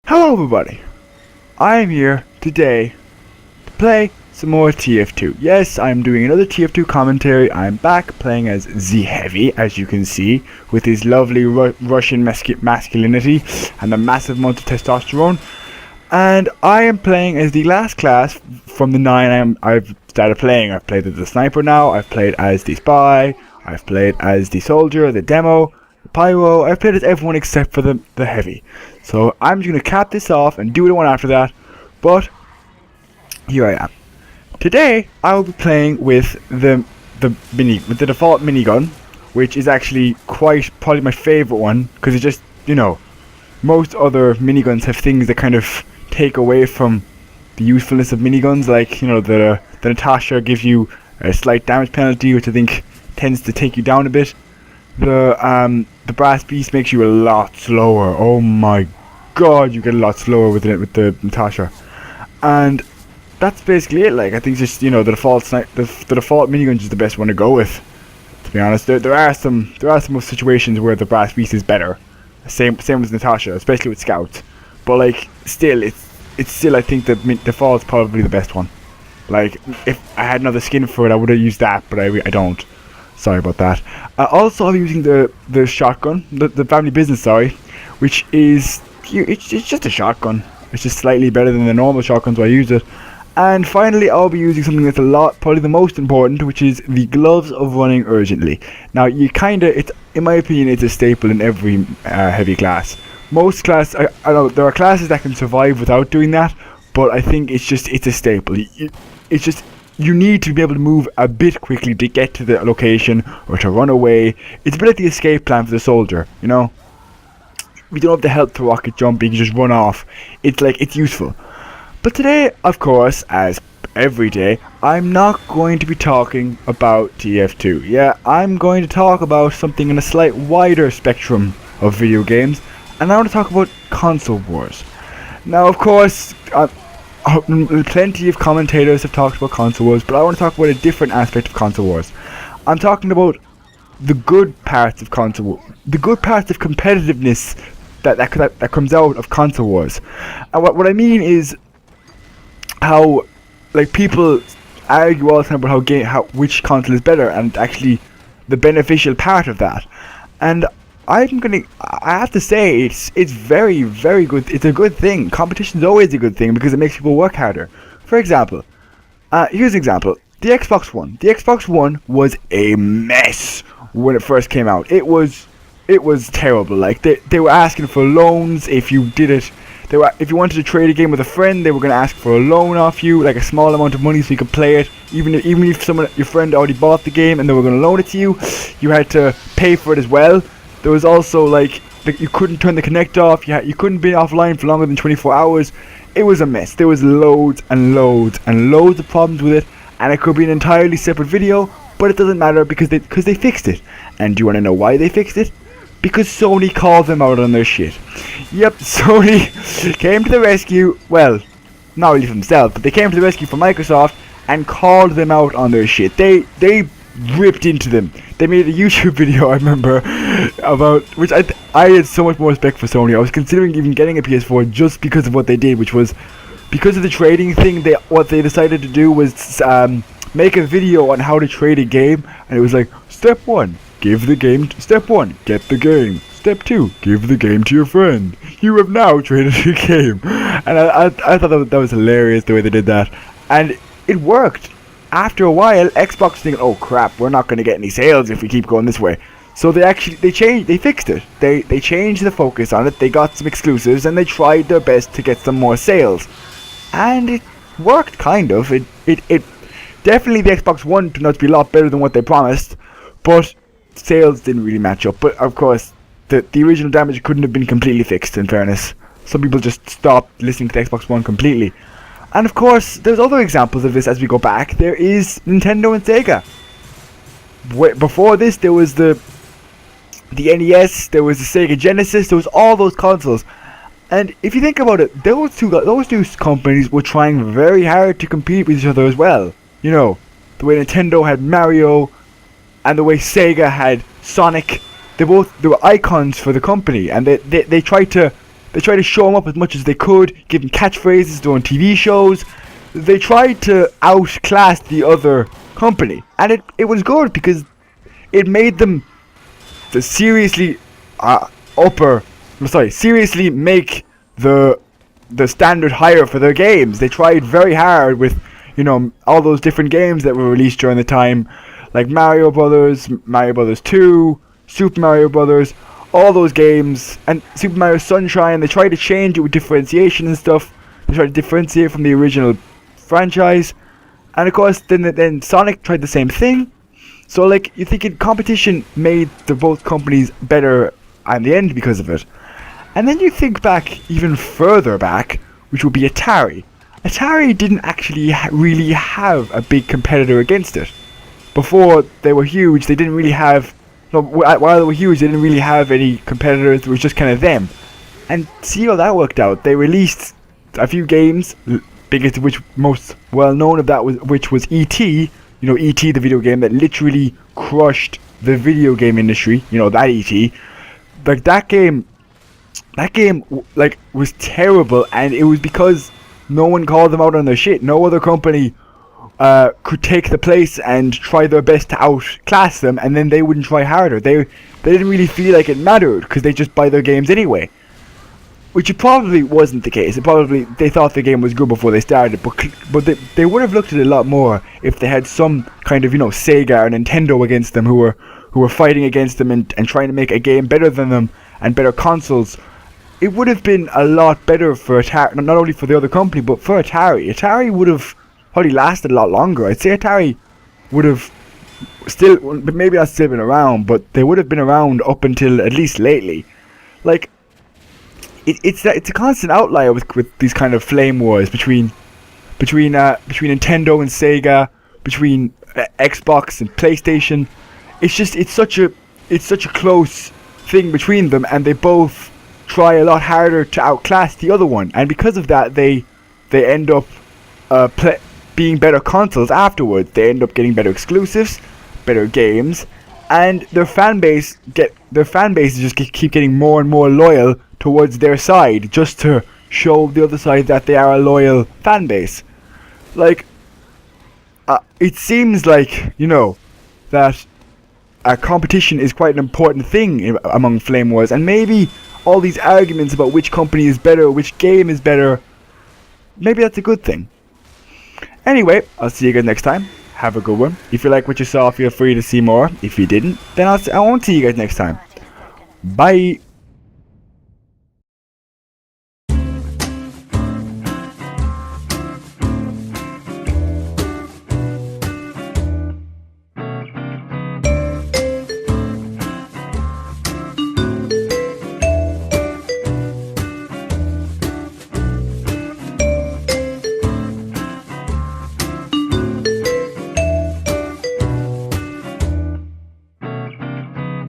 Hello everybody, I am here today to play some more TF2. Yes, I'm doing another TF2 commentary. I'm back playing as Z Heavy, as you can see, with his lovely Russian masculinity and a massive amount of testosterone. And I am playing as the last class from the 9 I've started playing. I've played as the sniper now, I've played as the spy, I've played as the soldier, the demo, the pyro. I've played as everyone except for the heavy. So I'm just going to cap this off and do the one after that. But here I am. Today I will be playing with the default minigun, which is actually probably my favorite one, because it just, most other miniguns have things that kind of take away from the usefulness of miniguns, like, the Natasha gives you a slight damage penalty, which I think tends to take you down a bit. The Brass Beast makes you a lot slower. Oh my god, you get a lot slower with the Natasha. And that's basically it. Like, I think just, the default minigun is the best one to go with, to be honest. There are some situations where the Brass Beast is better. Same as Natasha, especially with scouts. But like, still, it's still, I think the default's probably the best one. Like, if I had another skin for it, I would have used that, but I don't. Sorry about that. Also, I'm using the shotgun, the family business, sorry, which is, it's just a shotgun. It's just slightly better than the normal shotguns I use it. And finally, I'll be using something that's probably the most important, which is the gloves of running urgently. Now, in my opinion, it's a staple in every heavy class. Most class, I know there are classes that can survive without doing that, but I think it's a staple. You need to be able to move a bit quickly to get to the location or to run away. It's a bit like the escape plan for the soldier, You don't have the help to rocket jump, you can just run off. It's useful. But today, of course, as every day, I'm not going to be talking about TF2. Yeah, I'm going to talk about something in a slight wider spectrum of video games, and I want to talk about console wars. Now, of course, plenty of commentators have talked about console wars, but I want to talk about a different aspect of console wars. I'm talking about the good parts of console wars, the good parts of competitiveness that comes out of console wars. And what I mean is how, like, people argue all the time about which console is better, and actually the beneficial part of that. And I have to say, it's very, very good. It's a good thing. Competition is always a good thing because it makes people work harder. For example, here's an example. The Xbox One. The Xbox One was a mess when it first came out. It was terrible. Like, they were asking for loans if you did it. If you wanted to trade a game with a friend, they were going to ask for a loan off you, like a small amount of money so you could play it. Even if your friend already bought the game and they were going to loan it to you, you had to pay for it as well. There was also like you couldn't turn the Kinect off. You couldn't be offline for longer than 24 hours. It was a mess. There was loads and loads and loads of problems with it, and it could be an entirely separate video, but it doesn't matter because they fixed it. And do you want to know why they fixed it? Because Sony called them out on their shit. Yep, Sony came to the rescue. Well, not really for themselves, but they came to the rescue for Microsoft and called them out on their shit. They ripped into them. They made a YouTube video, I remember, about which I had so much more respect for Sony. I was considering even getting a PS4 just because of what they did, which was because of the trading thing. What they decided to do was make a video on how to trade a game, and it was like, step 1, give the game. Step 1, get the game. Step 2, give the game to your friend. You have now traded your game. And I thought that was hilarious the way they did that, and it worked. After a while, Xbox was thinking, oh crap, we're not going to get any sales if we keep going this way. So they fixed it. They changed the focus on it. They got some exclusives and they tried their best to get some more sales. And it worked, kind of. It definitely, the Xbox One turned out to be a lot better than what they promised, but sales didn't really match up. But of course, the original damage couldn't have been completely fixed, in fairness. Some people just stopped listening to the Xbox One completely. And of course, there's other examples of this as we go back. There is Nintendo and Sega. Before this, there was the NES, there was the Sega Genesis, there was all those consoles. And if you think about it, those two companies were trying very hard to compete with each other as well. The way Nintendo had Mario, and the way Sega had Sonic. They were icons for the company, and they tried to They tried to show him up as much as they could, give him catchphrases during TV shows. They tried to outclass the other company, and it was good because it made them seriously seriously make the standard higher for their games. They tried very hard with, you know, all those different games that were released during the time, like Mario Brothers, Mario Brothers 2, Super Mario Brothers, all those games, and Super Mario Sunshine. They tried to change it with differentiation and stuff. They tried to differentiate from the original franchise, and of course then Sonic tried the same thing. So like, you thinking competition made the both companies better in the end because of it. And then you think back even further back, which would be Atari. Atari didn't actually really have a big competitor against it. Before they were huge, they didn't really have, no, while they were huge, they didn't really have any competitors. It was just kind of them. And see how that worked out. They released a few games, biggest of which, most well known of that was E.T. You know, E.T. the video game that literally crushed the video game industry. You know, that E.T. Like that game like was terrible, and it was because no one called them out on their shit. No other company could take the place and try their best to outclass them, and then they wouldn't try harder. They didn't really feel like it mattered because they just buy their games anyway. Which it probably wasn't the case. They thought the game was good before they started, but they would have looked at it a lot more if they had some kind of, you know, Sega or Nintendo against them who were fighting against them and trying to make a game better than them and better consoles. It would have been a lot better for Atari, not only for the other company, but for Atari. Atari would have probably lasted a lot longer. I'd say Atari would have still, maybe not still been around, but they would have been around up until at least lately. Like, it's a constant outlier with these kind of flame wars between Nintendo and Sega, between Xbox and PlayStation. It's such a close thing between them, and they both try a lot harder to outclass the other one, and because of that they end up being better consoles afterwards. They end up getting better exclusives, better games, and their fan base just keep getting more and more loyal towards their side, just to show the other side that they are a loyal fan base. Like, it seems like, you know, that competition is quite an important thing among flame wars, and maybe all these arguments about which company is better, which game is better, maybe that's a good thing. Anyway, I'll see you guys next time. Have a good one. If you like what you saw, feel free to see more. If you didn't, then I won't see you guys next time. Bye.